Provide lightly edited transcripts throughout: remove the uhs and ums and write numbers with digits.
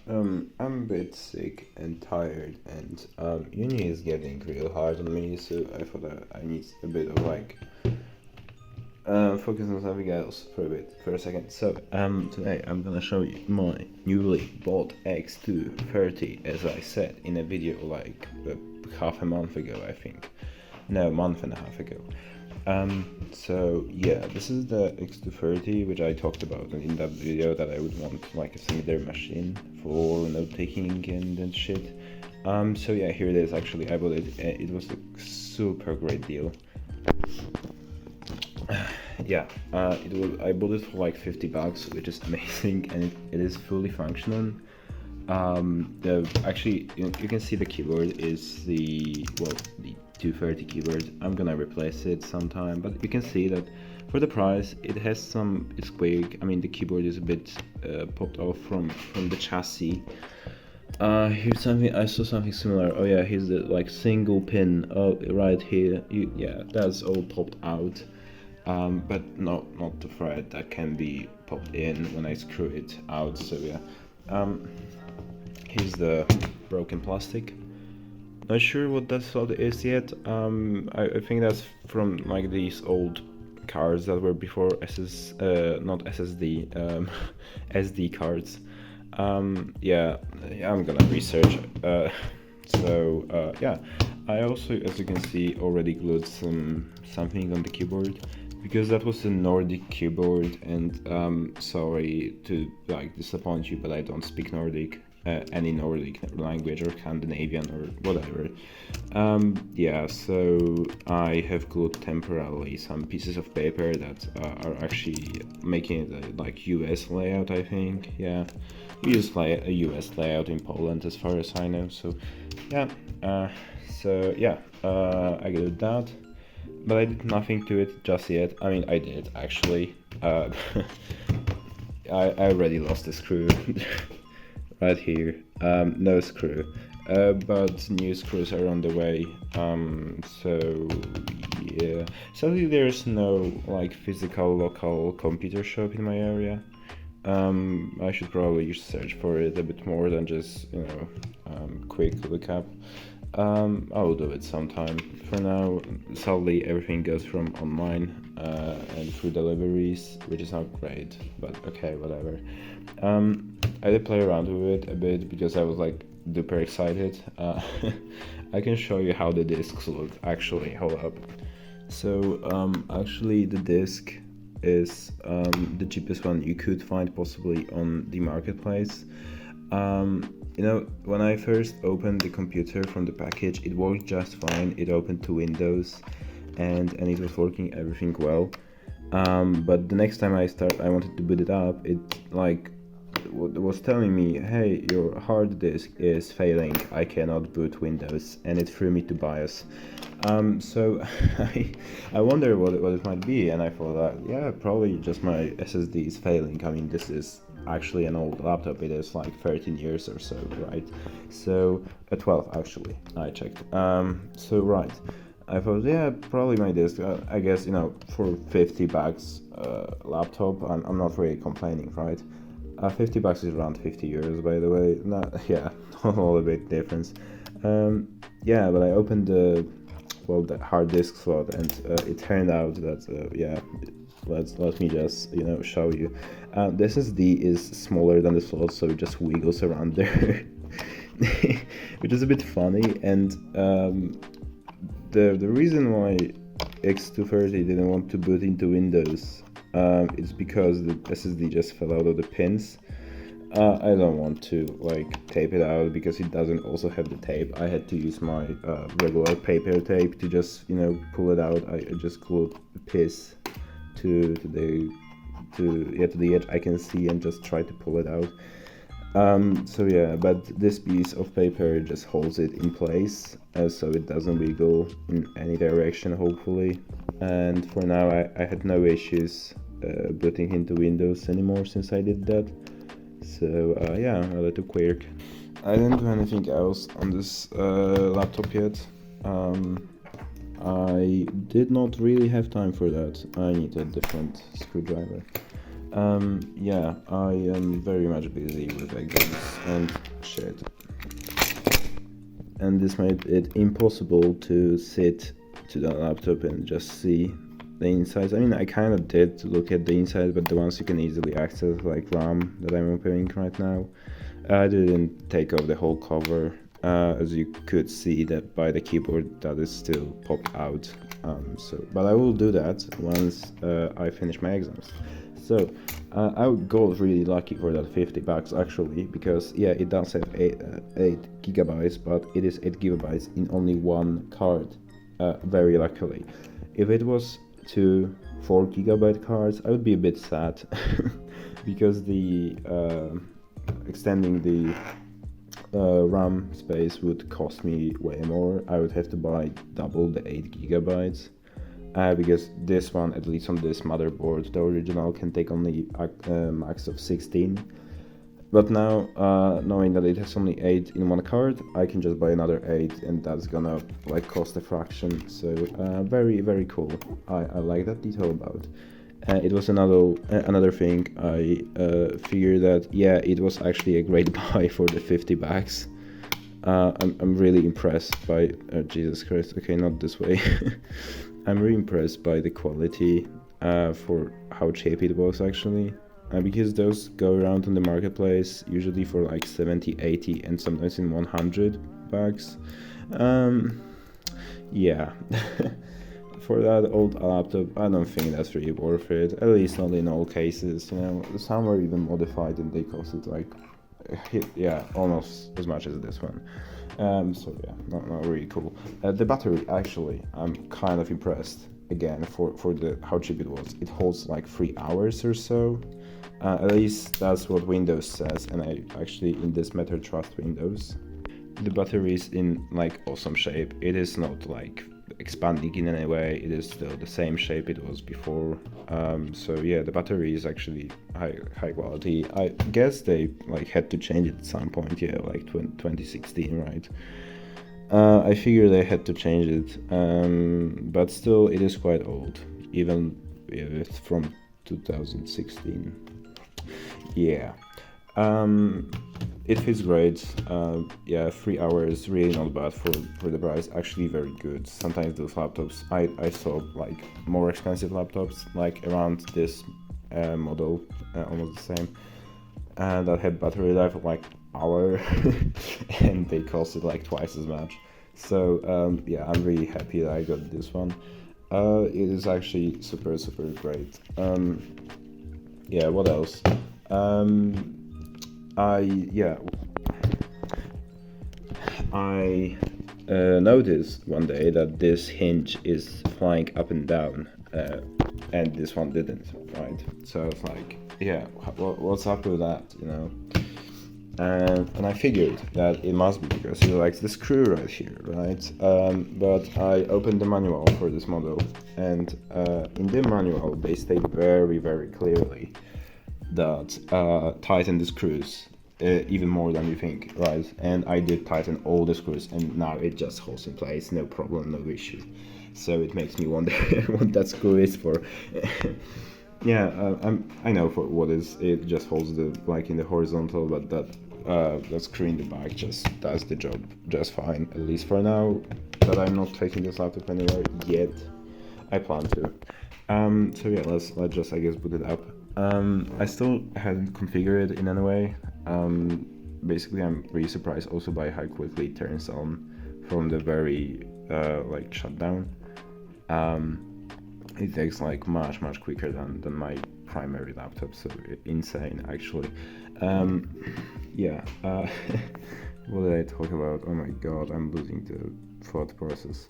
I'm a bit sick and tired, and uni is getting real hard on me, so I thought that I need a bit of focus on something else for a second. So today I'm gonna show you my newly bought X230, as I said in a video half a month ago, I think. No, a month and a half ago. So yeah, this is the X230, which I talked about in that video, that I would want like a similar machine for note taking and shit. So yeah, here it is. Actually, I bought it. It was a super great deal. Yeah, I bought it for like $50, which is amazing, and it is fully functional. Actually, you can see the keyboard is the 230 keyboard. I'm gonna replace it sometime, but you can see that for the price, it's quick. I mean, the keyboard is a bit popped off from the chassis. Here's something, I saw something similar. Oh yeah, here's the single pin. Oh, right here. Yeah, that's all popped out. But not the thread that can be popped in when I screw it out. So yeah. Here's the broken plastic. Not sure what that slot is yet. I think that's from these old cards that were before not SSD, SD cards. Yeah, I'm gonna research. Yeah, I also, as you can see, already glued something on the keyboard, because that was a Nordic keyboard, and sorry to disappoint you, but I don't speak Nordic. Any Nordic language or Scandinavian or whatever. Yeah, so I have glued temporarily some pieces of paper that are actually making it a US layout, I think. Yeah, we use a US layout in Poland as far as I know. So yeah, I glued that, but I did nothing to it just yet. I mean, I did actually. I already lost the screw. Right here, no screw, but new screws are on the way. So yeah, sadly there's no physical local computer shop in my area. I should probably search for it a bit more than just quick lookup. I'll do it sometime. For now, sadly everything goes from online and through deliveries, which is not great, but okay, whatever. I did play around with it a bit because I was super excited. I can show you how the discs look. Actually, hold up. So actually the disc is the cheapest one you could find possibly on the marketplace. When I first opened the computer from the package, it worked just fine. It opened to Windows and it was working everything well. But the next time I wanted to boot it up, it was telling me, hey, your hard disk is failing, I cannot boot Windows, and it threw me to BIOS. So I wonder what it might be, and I thought that, yeah, probably just my SSD is failing. I mean, this is actually an old laptop. It is 13 years or so, right? So 12 actually, I checked. So right, I thought, yeah, probably my disk. I guess for $50 laptop, I'm not really complaining, right? $50 is around 50 euros, by the way. Yeah, all a bit difference. Yeah, but I opened the hard disk slot, and it turned out that yeah, let me just show you. The SSD is smaller than the slot, so it just wiggles around there, which is a bit funny. And the reason why X230 didn't want to boot into Windows, it's because the SSD just fell out of the pins. I don't want to tape it out because it doesn't also have the tape. I had to use my regular paper tape to just pull it out. I just glued the piece to the edge I can see and just try to pull it out. So yeah, but this piece of paper just holds it in place, so it doesn't wiggle in any direction, hopefully. And for now I had no issues booting into Windows anymore since I did that. So yeah, a little quick. I didn't do anything else on this laptop yet. I did not really have time for that. I need a different screwdriver. Yeah, I am very much busy with exams and shit. And this made it impossible to sit to the laptop and just see the insides. I mean, I kind of did look at the inside, but the ones you can easily access, like RAM that I'm opening right now, I didn't take off the whole cover. As you could see that by the keyboard, that is still popped out. But I will do that once I finish my exams. So I got really lucky for that $50 actually, because yeah, it does have 8 gigabytes, but it is 8 gigabytes in only one card. Very luckily. If it was 4 gigabyte cards, I would be a bit sad because the extending the RAM space would cost me way more. I would have to buy double the 8 gigabytes. Because this one, at least on this motherboard, the original can take only a max of 16. But now, knowing that it has only 8 in one card, I can just buy another 8, and that's gonna like cost a fraction. So very, very cool. I like that detail about. It was another thing. I figured that yeah, it was actually a great buy for the $50. I'm really impressed by Jesus Christ. Okay, not this way. I'm really impressed by the quality for how cheap it was actually, because those go around on the marketplace usually for like 70, 80, and sometimes in $100. Yeah. For that old laptop, I don't think that's really worth it, at least not in all cases. You know, some were even modified and they costed like yeah, almost as much as this one. So yeah, not really cool. The battery, actually, I'm kind of impressed again for the how cheap it was. It holds like 3 hours or so. At least that's what Windows says, and I actually in this matter trust Windows. The battery is in like awesome shape. It is not like expanding in any way. It is still the same shape it was before. So yeah, the battery is actually high quality. I guess they like had to change it at some point. Yeah, like 2016, right? I figure they had to change it, but still it is quite old, even if it's from 2016. Yeah. It feels great. Yeah, 3 hours, really not bad for the price. Actually, very good. Sometimes those laptops, I saw like more expensive laptops, like around this model, almost the same, that had battery life of like hour, and they costed like twice as much. So yeah, I'm really happy that I got this one. It is actually super great. Yeah, what else? I noticed one day that this hinge is flying up and down, and this one didn't, right? So it's like, yeah, what's up with that, you know? And I figured that it must be because he likes the screw right here, right? But I opened the manual for this model, and in the manual they state very clearly that tighten the screws even more than you think, right? And I did tighten all the screws, and now it just holds in place, no problem, no issue. So it makes me wonder what that screw is for. Yeah, I know for what is it. Just holds the like in the horizontal, but that screw in the back just does the job just fine, at least for now. That I'm not taking this laptop anywhere yet. I plan to. So yeah, let's just I guess boot it up. I still hadn't configured it in any way. Basically, I'm really surprised also by how quickly it turns on from the very like shutdown. It takes like much quicker than my primary laptop, so insane actually. Yeah. What did I talk about? Oh my god, I'm losing the thought process.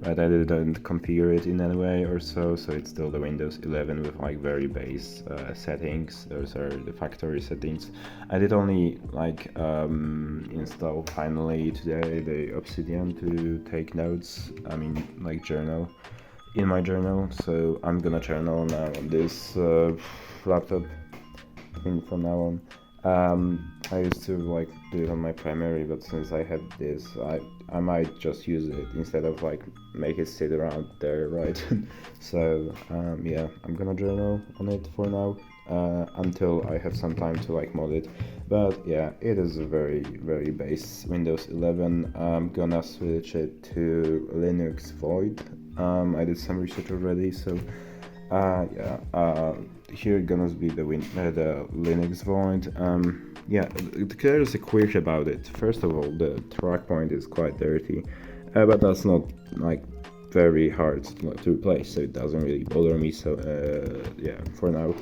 Right, I didn't configure it in any way or so it's still the Windows 11 with like very base settings. Those are the factory settings. I did only like install finally today the Obsidian to take notes, I mean like journal, in my journal, so I'm gonna journal now on this laptop, I think from now on. I used to like do it on my primary, but since I have this, I might just use it instead of like make it sit around there, right? So yeah, I'm gonna journal on it for now. until I have some time to like mod it. But yeah, it is a very base Windows 11. I'm gonna switch it to Linux Void. I did some research already, so here gonna be the Linux Void. Yeah, there's a quirk about it. First of all, the track point is quite dirty, but that's not like very hard to replace, so it doesn't really bother me. So yeah, for now.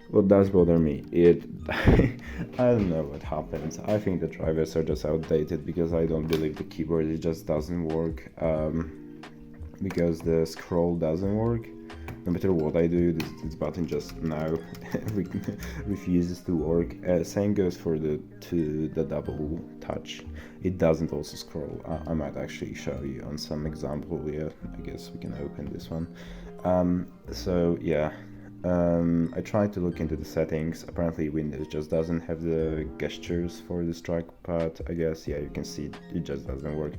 What does bother me? I don't know what happens. I think the drivers are just outdated because I don't believe the keyboard, it just doesn't work. Because the scroll doesn't work. No matter what I do, this button just now refuses to work. Same goes for the double touch. It doesn't also scroll. I might actually show you on some example. Yeah, I guess we can open this one. So yeah. I tried to look into the settings. Apparently Windows just doesn't have the gestures for this trackpad. I guess, yeah, you can see it just doesn't work.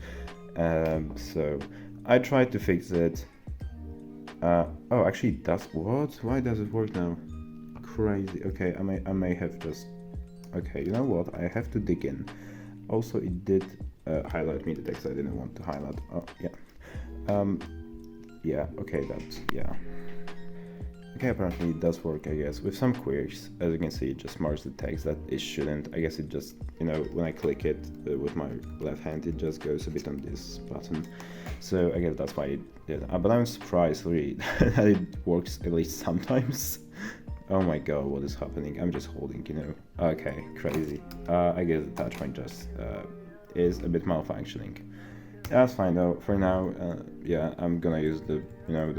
So I tried to fix it. Oh, actually it does. What? Why does it work now? Crazy. Okay, I may have just... Okay, you know what? I have to dig in. Also, it did highlight me the text I didn't want to highlight. Oh, yeah. Yeah, okay, that's... Yeah. Okay, apparently it does work, I guess, with some queries. As you can see, it just marks the text that it shouldn't. I guess it just, you know, when I click it with my left hand, it just goes a bit on this button. So I guess that's why it did. But I'm surprised, really, that it works at least sometimes. Oh my god, what is happening? I'm just holding, you know. Okay, crazy. I guess the touch point just is a bit malfunctioning. That's fine though. For now, yeah, I'm gonna use the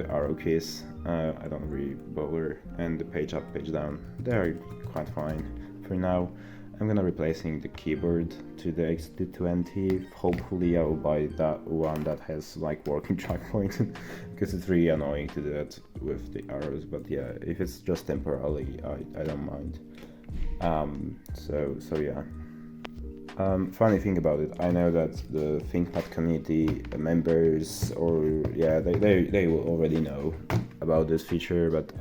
arrow keys. I don't really bother, and the page up, page down, they're quite fine. For now, I'm gonna replacing the keyboard to the X230. Hopefully, I will buy that one that has like working track point, because it's really annoying to do that with the arrows. But yeah, if it's just temporarily, I don't mind. So yeah. Funny thing about it, I know that the ThinkPad community members, or yeah, they will already know about this feature, but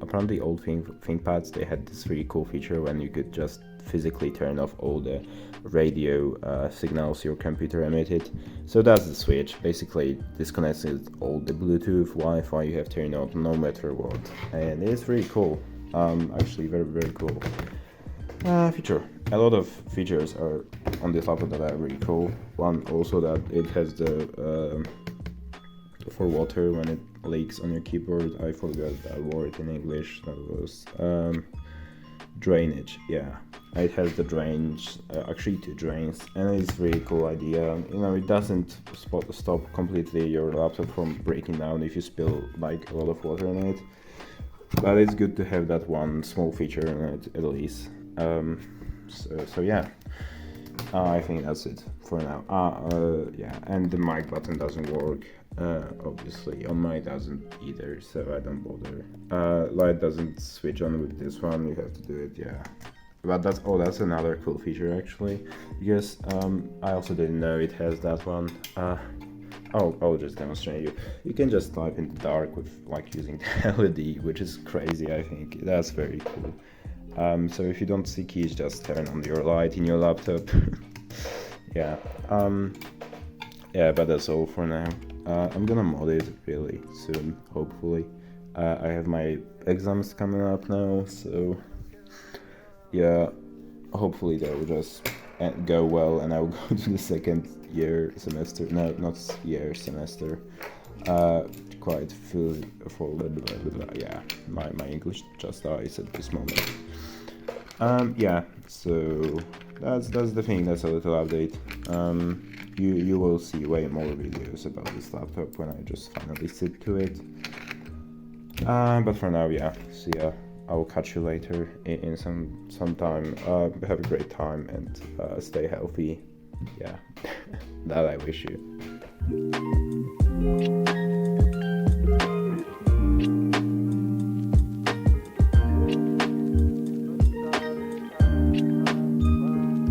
apparently old ThinkPads, they had this really cool feature when you could just physically turn off all the radio signals your computer emitted. So that's the switch. Basically disconnects all the Bluetooth, Wi-Fi you have turned on no matter what, and it's really cool. Actually very cool feature. A lot of features are on this laptop that are really cool. One also that it has the for water when it leaks on your keyboard. I forgot that word in English. That was drainage. Yeah, it has the drains, actually 2 drains, and it's a really cool idea. You know, it doesn't stop completely your laptop from breaking down if you spill like a lot of water on it, but it's good to have that one small feature in it at least. So yeah, I think that's it for now. Yeah, and the mic button doesn't work. Obviously, on mine doesn't either, so I don't bother. Light doesn't switch on with this one. You have to do it, yeah. But that's another cool feature actually, because I also didn't know it has that one. I'll just demonstrate you. You can just type in the dark with like using the LED, which is crazy. I think that's very cool. So if you don't see keys, just turn on your light in your laptop. Yeah. Yeah, but that's all for now. I'm gonna mod it really soon, hopefully. I have my exams coming up now, so yeah, hopefully they will just go well and I'll go to the second semester. No, not year, semester. Quite full, yeah, my English just dies at this moment. Yeah, so that's the thing. That's a little update. You will see way more videos about this laptop when I just finally sit to it. But for now, yeah, see ya. I will catch you later in some time. Have a great time and stay healthy. Yeah, that I wish you.